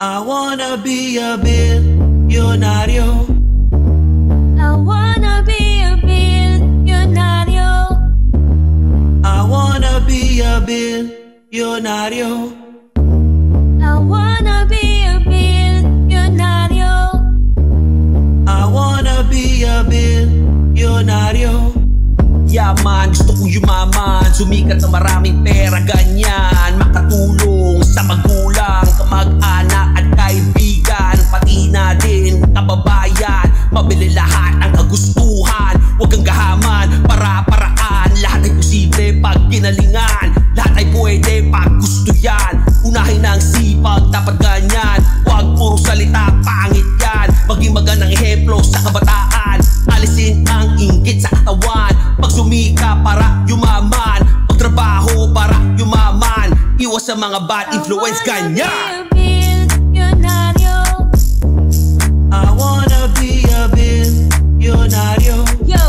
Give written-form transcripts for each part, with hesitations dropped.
I wanna be a billionario. I wanna be a billionario. I wanna be a billionario. I wanna be a billionario. I wanna be a billionario. Yaman, gusto ko yumaman, sumikat na maraming pera, ganyan. Makatulong sa magulang, kamag-anak at kaibigan, pati na din kababayan. Mabili lahat ang kagustuhan, huwag kang gahaman, para-paraan. Lahat ay posible pag ginalingan, lahat ay pwede pag gusto yan. Unahin ang sipag, dapat ganyan, huwag puro salita, pangit yan. Maging magandang ehemplo sa kabataan, alisin ang inggit sa katawan. Magsumika para yumaman, magtrabaho para yumaman, iwas sa mga bad influence, ganyan. I wanna be a billionario. Yo,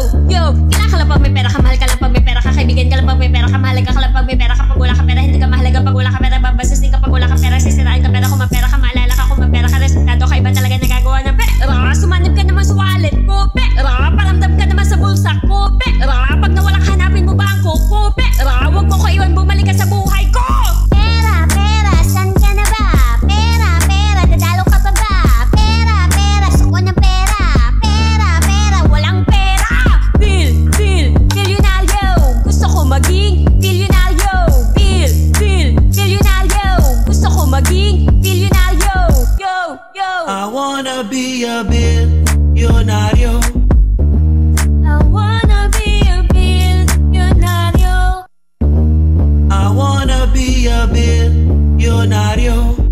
kailangan ka lang pag may pera ka, mahal ka lang pag may pera ka, kaibigan ka lang pag may pera ka, mahalaga ka lang pag may pera ka. Pag wala ka pera, hindi ka mahalaga. Pag wala ka pera, babastos din ka. Pag wala ka pera, sisirain ka pera. Kung may pera ka, maalala ka. Kung may pera ka, resultado ka, iba talaga nagagawa ng pera. Sumanib ka naman sa wallet ko, pera. Paramdam ka naman sa bulsa ko, pera. Pag nawala ka, hanapin mo bangko ko, pera. Huwag mo ko iwan, bumalik ka sa buhay ko. Pera, pera, san ka na ba? Pera, pera, dadalo ka pa ba? Pera, pera, suko ng pera. Pera, pera, walang pera. Bilyonaryo. Gusto ko maging bilyonaryo. Bilyonaryo. Gusto ko maging bilyonaryo. Yo. I wanna be a billionario. I wanna be a billionario. I wanna be a billionario.